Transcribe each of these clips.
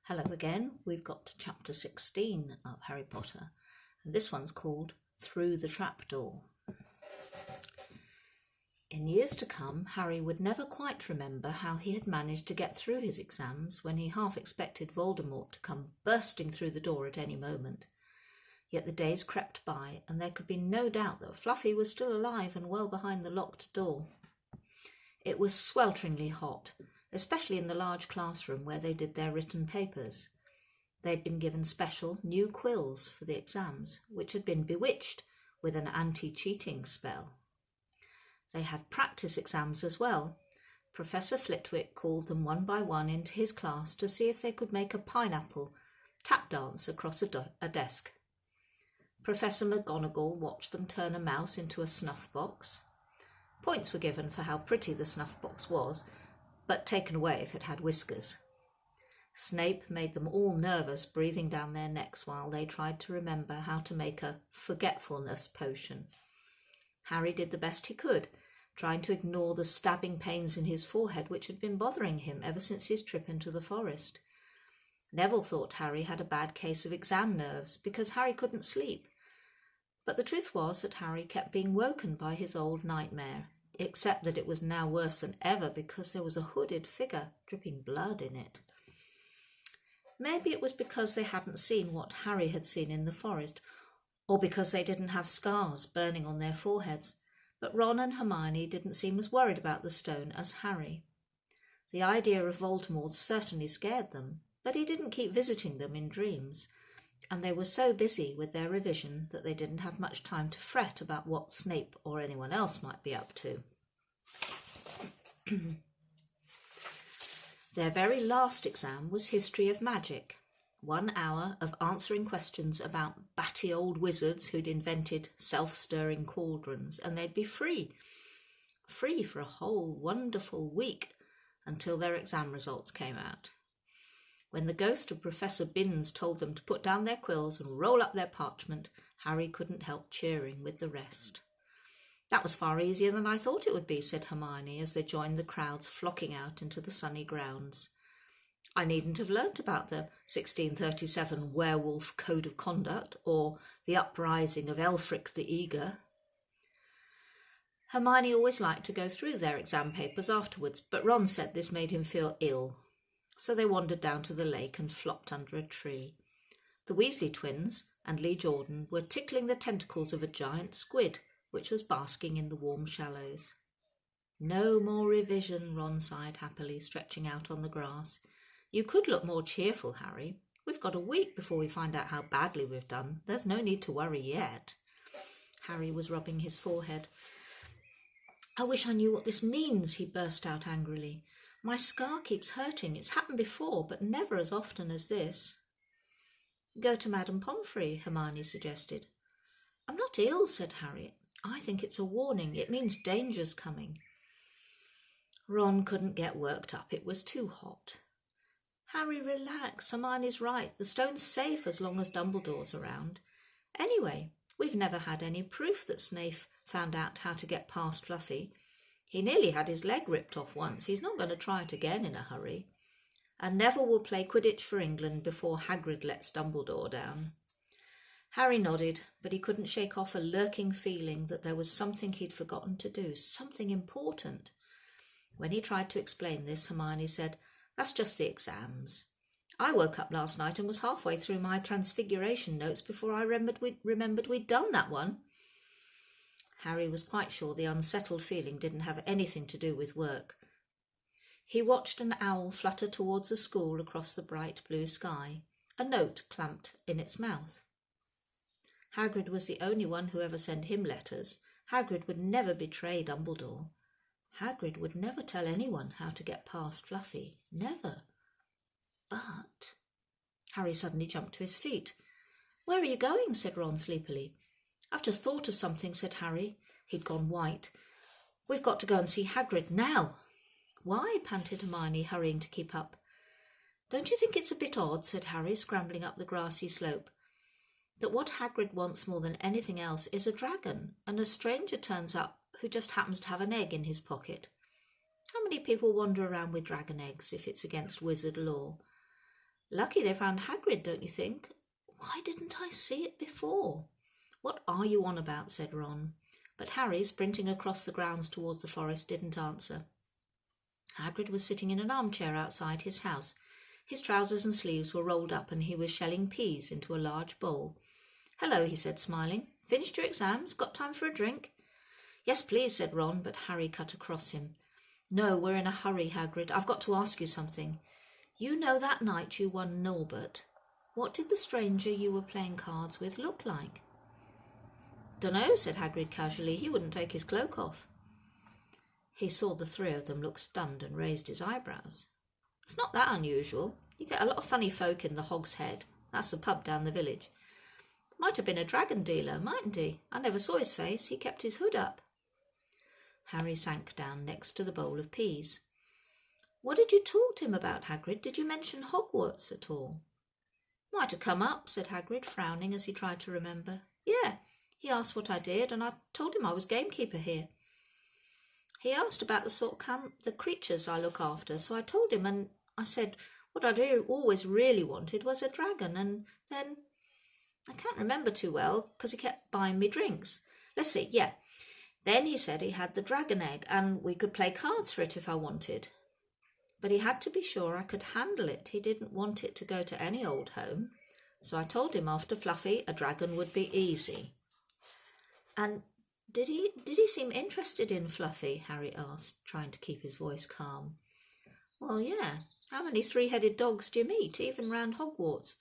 Hello again, we've got to chapter 16 of Harry Potter, and this one's called Through the Trapdoor. In years to come, Harry would never quite remember how he had managed to get through his exams when he half expected Voldemort to come bursting through the door at any moment. Yet the days crept by, and there could be no doubt that Fluffy was still alive and well behind the locked door. It was swelteringly hot, especially in the large classroom where they did their written papers. They'd been given special new quills for the exams, which had been bewitched with an anti-cheating spell. They had practice exams as well. Professor Flitwick called them one by one into his class to see if they could make a pineapple tap dance across a desk. Professor McGonagall watched them turn a mouse into a snuff box. Points were given for how pretty the snuff box was, but taken away if it had whiskers. Snape made them all nervous, breathing down their necks while they tried to remember how to make a forgetfulness potion. Harry did the best he could, trying to ignore the stabbing pains in his forehead which had been bothering him ever since his trip into the forest. Neville thought Harry had a bad case of exam nerves because Harry couldn't sleep. But the truth was that Harry kept being woken by his old nightmare, except that it was now worse than ever because there was a hooded figure dripping blood in it. Maybe it was because they hadn't seen what Harry had seen in the forest, or because they didn't have scars burning on their foreheads, but Ron and Hermione didn't seem as worried about the stone as Harry. The idea of Voldemort certainly scared them, but he didn't keep visiting them in dreams, and they were so busy with their revision that they didn't have much time to fret about what Snape or anyone else might be up to. Their very last exam was History of Magic, 1 hour of answering questions about batty old wizards who'd invented self-stirring cauldrons, and they'd be free for a whole wonderful week until their exam results came out. When the ghost of Professor Binns told them to put down their quills and roll up their parchment, Harry couldn't help cheering with the rest. "That was far easier than I thought it would be," said Hermione as they joined the crowds flocking out into the sunny grounds. "I needn't have learnt about the 1637 Werewolf Code of Conduct or the uprising of Elfric the Eager." Hermione always liked to go through their exam papers afterwards, but Ron said this made him feel ill. So they wandered down to the lake and flopped under a tree. The Weasley twins and Lee Jordan were tickling the tentacles of a giant squid, which was basking in the warm shallows. "No more revision," Ron sighed happily, stretching out on the grass. "You could look more cheerful, Harry. We've got a week before we find out how badly we've done. There's no need to worry yet." Harry was rubbing his forehead. "I wish I knew what this means," he burst out angrily. "My scar keeps hurting. It's happened before, but never as often as this." "Go to Madame Pomfrey," Hermione suggested. "I'm not ill," said Harry. "I think it's a warning. It means danger's coming." Ron couldn't get worked up. It was too hot. "Harry, relax. Hermione's right. The stone's safe as long as Dumbledore's around. Anyway, we've never had any proof that Snape found out how to get past Fluffy. He nearly had his leg ripped off once. He's not going to try it again in a hurry. And Neville will play Quidditch for England before Hagrid lets Dumbledore down." Harry nodded, but he couldn't shake off a lurking feeling that there was something he'd forgotten to do, something important. When he tried to explain this, Hermione said, "That's just the exams. I woke up last night and was halfway through my Transfiguration notes before I remembered we'd done that one." Harry was quite sure the unsettled feeling didn't have anything to do with work. He watched an owl flutter towards the school across the bright blue sky, a note clamped in its mouth. Hagrid was the only one who ever sent him letters. Hagrid would never betray Dumbledore. Hagrid would never tell anyone how to get past Fluffy. Never. But... Harry suddenly jumped to his feet. "Where are you going?" said Ron sleepily. "I've just thought of something," said Harry. He'd gone white. "We've got to go and see Hagrid now." "Why?" panted Hermione, hurrying to keep up. "Don't you think it's a bit odd," said Harry, scrambling up the grassy slope, "that what Hagrid wants more than anything else is a dragon, and a stranger turns up who just happens to have an egg in his pocket? How many people wander around with dragon eggs if it's against wizard law? Lucky they found Hagrid, don't you think? Why didn't I see it before? What are you on about? Said Ron. But Harry, sprinting across the grounds towards the forest, didn't answer. Hagrid was sitting in an armchair outside his house. His trousers and sleeves were rolled up and he was shelling peas into a large bowl. Hello, he said, smiling. Finished your exams? Got time for a drink? Yes, please, said Ron, but Harry cut across him. No, we're in a hurry, Hagrid. I've got to ask you something. You know that night you won Norbert. What did the stranger you were playing cards with look like? Dunno, said Hagrid casually. He wouldn't take his cloak off. He saw the three of them look stunned and raised his eyebrows. It's not that unusual. You get a lot of funny folk in the Hog's Head. That's the pub down the village. Might have been a dragon dealer, mightn't he? I never saw his face. He kept his hood up. Harry sank down next to the bowl of peas. What did you talk to him about, Hagrid? Did you mention Hogwarts at all? Might have come up, said Hagrid, frowning as he tried to remember. Yeah, he asked what I did, and I told him I was gamekeeper here. He asked about the creatures I look after, so I told him, and I said what I always really wanted was a dragon, and then I can't remember too well because he kept buying me drinks. Let's see, yeah. Then he said he had the dragon egg, and we could play cards for it if I wanted. But he had to be sure I could handle it. He didn't want it to go to any old home. So I told him after Fluffy, a dragon would be easy. And did he seem interested in Fluffy? Harry asked, trying to keep his voice calm. Well, yeah. How many three-headed dogs do you meet, even round Hogwarts?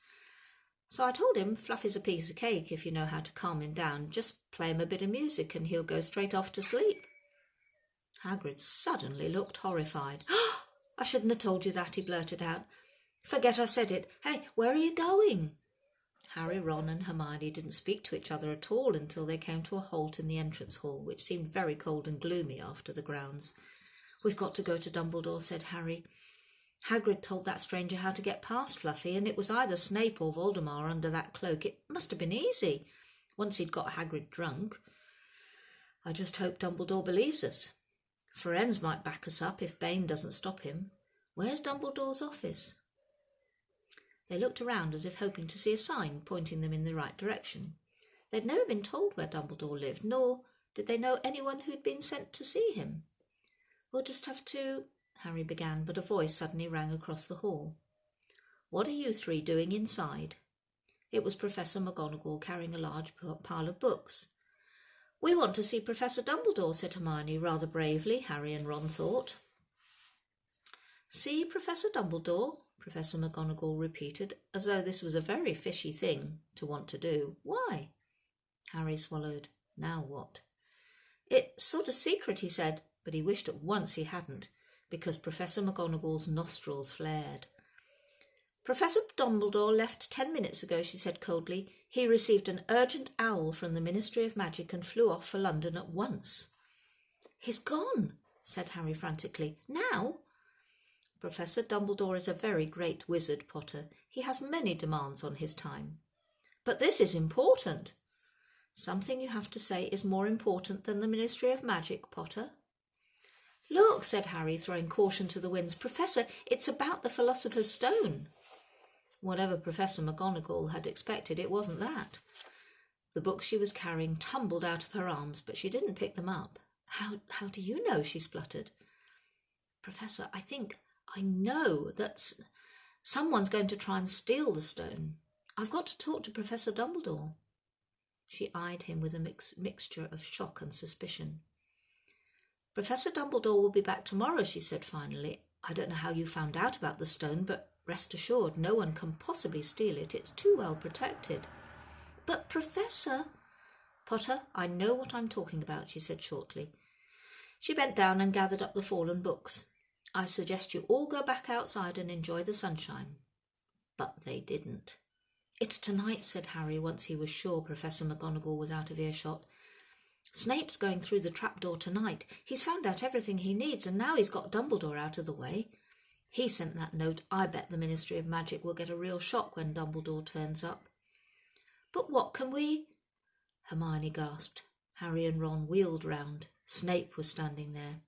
So I told him Fluffy's a piece of cake if you know how to calm him down. Just play him a bit of music and he'll go straight off to sleep. Hagrid suddenly looked horrified. I shouldn't have told you that, he blurted out. Forget I said it. Hey, where are you going? Harry, Ron and Hermione didn't speak to each other at all until they came to a halt in the entrance hall, which seemed very cold and gloomy after the grounds. We've got to go to Dumbledore, said Harry. Hagrid told that stranger how to get past Fluffy, and it was either Snape or Voldemort under that cloak. It must have been easy, once he'd got Hagrid drunk. I just hope Dumbledore believes us. Firenze might back us up if Bane doesn't stop him. Where's Dumbledore's office? They looked around as if hoping to see a sign pointing them in the right direction. They'd never been told where Dumbledore lived, nor did they know anyone who'd been sent to see him. We'll just have to... Harry began, but a voice suddenly rang across the hall. What are you three doing inside? It was Professor McGonagall carrying a large pile of books. We want to see Professor Dumbledore, said Hermione, rather bravely, Harry and Ron thought. See Professor Dumbledore? Professor McGonagall repeated, as though this was a very fishy thing to want to do. Why? Harry swallowed. Now what? It's sort of secret, he said, but he wished at once he hadn't, because Professor McGonagall's nostrils flared. Professor Dumbledore left 10 minutes ago, she said coldly. He received an urgent owl from the Ministry of Magic and flew off for London at once. He's gone, said Harry frantically. Now? Professor Dumbledore is a very great wizard, Potter. He has many demands on his time. But this is important. Something you have to say is more important than the Ministry of Magic, Potter. Look, said Harry, throwing caution to the winds. Professor, it's about the Philosopher's Stone. Whatever Professor McGonagall had expected, it wasn't that. The books she was carrying tumbled out of her arms, but she didn't pick them up. How do you know? She spluttered. Professor, I know that someone's going to try and steal the stone. I've got to talk to Professor Dumbledore. She eyed him with a mixture of shock and suspicion. Professor Dumbledore will be back tomorrow, she said finally. I don't know how you found out about the stone, but rest assured no one can possibly steal it. It's too well protected. But Professor... Potter, I know what I'm talking about, she said shortly. She bent down and gathered up the fallen books. I suggest you all go back outside and enjoy the sunshine. But they didn't. It's tonight, said Harry, once he was sure Professor McGonagall was out of earshot. Snape's going through the trapdoor tonight. He's found out everything he needs, and now he's got Dumbledore out of the way. He sent that note. I bet the Ministry of Magic will get a real shock when Dumbledore turns up. But what can we... Hermione gasped. Harry and Ron wheeled round. Snape was standing there.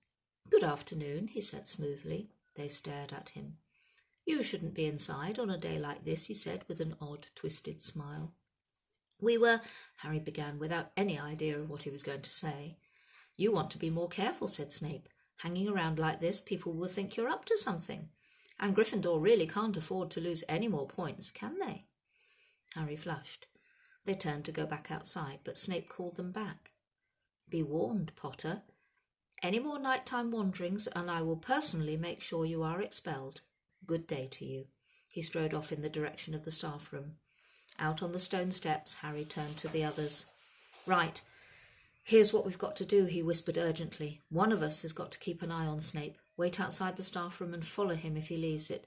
Good afternoon, he said smoothly. They stared at him. You shouldn't be inside on a day like this, he said with an odd, twisted smile. We were, Harry began without any idea of what he was going to say. You want to be more careful, said Snape. Hanging around like this, people will think you're up to something. And Gryffindor really can't afford to lose any more points, can they? Harry flushed. They turned to go back outside, but Snape called them back. Be warned, Potter. Any more nighttime wanderings, and I will personally make sure you are expelled. Good day to you. He strode off in the direction of the staff room. Out on the stone steps, Harry turned to the others. Right, here's what we've got to do, he whispered urgently. One of us has got to keep an eye on Snape. Wait outside the staff room and follow him if he leaves it.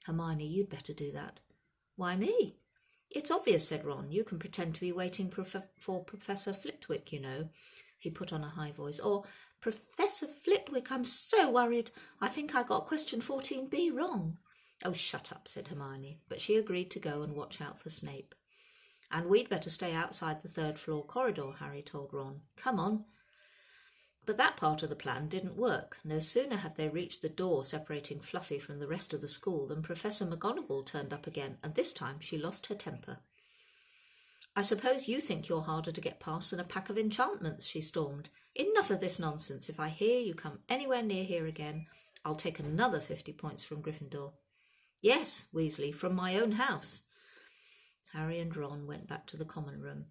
Hermione, you'd better do that. Why me? It's obvious, said Ron. You can pretend to be waiting for Professor Flitwick, you know. He put on a high voice. Or, Professor Flitwick, I'm so worried. I think I got question 14b wrong. Oh, shut up, said Hermione, but she agreed to go and watch out for Snape. And we'd better stay outside the third-floor corridor, Harry told Ron. Come on. But that part of the plan didn't work. No sooner had they reached the door separating Fluffy from the rest of the school than Professor McGonagall turned up again, and this time she lost her temper. I suppose you think you're harder to get past than a pack of enchantments, she stormed. Enough of this nonsense. If I hear you come anywhere near here again, I'll take another 50 points from Gryffindor. Yes, Weasley, from my own house. Harry and Ron went back to the common room.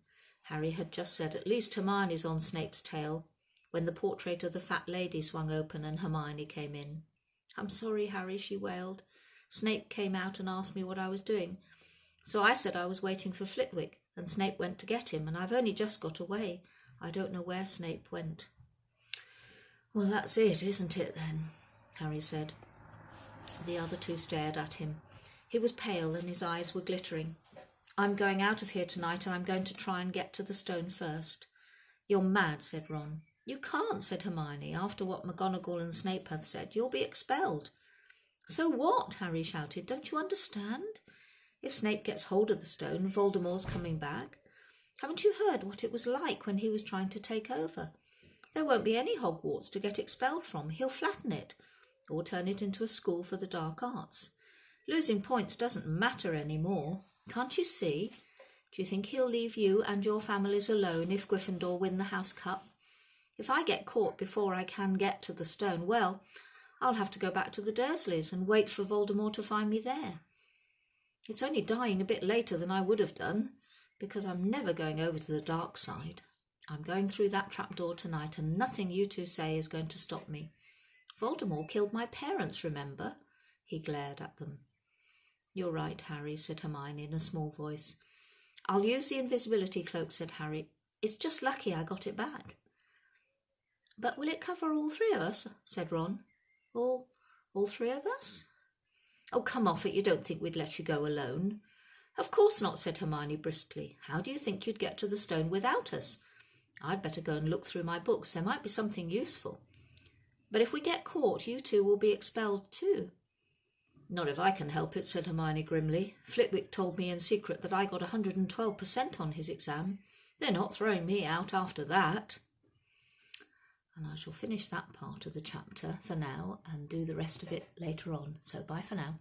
Harry had just said, at least Hermione's on Snape's tail, when the portrait of the fat lady swung open and Hermione came in. I'm sorry, Harry, she wailed. Snape came out and asked me what I was doing. So I said I was waiting for Flitwick, and Snape went to get him, and I've only just got away. I don't know where Snape went. Well, that's it, isn't it, then? Harry said. The other two stared at him. He was pale and his eyes were glittering. I'm going out of here tonight and I'm going to try and get to the stone first. You're mad, said Ron. You can't, said Hermione. After what McGonagall and Snape have said, you'll be expelled. So what? Harry shouted. Don't you understand? If Snape gets hold of the stone, Voldemort's coming back. Haven't you heard what it was like when he was trying to take over? There won't be any Hogwarts to get expelled from. He'll flatten it, or turn it into a school for the dark arts. Losing points doesn't matter anymore. Can't you see? Do you think he'll leave you and your families alone if Gryffindor win the House Cup? If I get caught before I can get to the stone, well, I'll have to go back to the Dursleys and wait for Voldemort to find me there. It's only dying a bit later than I would have done, because I'm never going over to the dark side. I'm going through that trapdoor tonight, and nothing you two say is going to stop me. Voldemort killed my parents, remember? He glared at them. You're right, Harry, said Hermione in a small voice. I'll use the invisibility cloak, said Harry. It's just lucky I got it back. But will it cover all three of us? Said Ron. All three of us? Oh, come off it, you don't think we'd let you go alone? Of course not, said Hermione briskly. How do you think you'd get to the stone without us? I'd better go and look through my books. There might be something useful. But if we get caught, you two will be expelled too. Not if I can help it, said Hermione grimly. Flitwick told me in secret that I got 112% on his exam. They're not throwing me out after that. And I shall finish that part of the chapter for now and do the rest of it later on. So bye for now.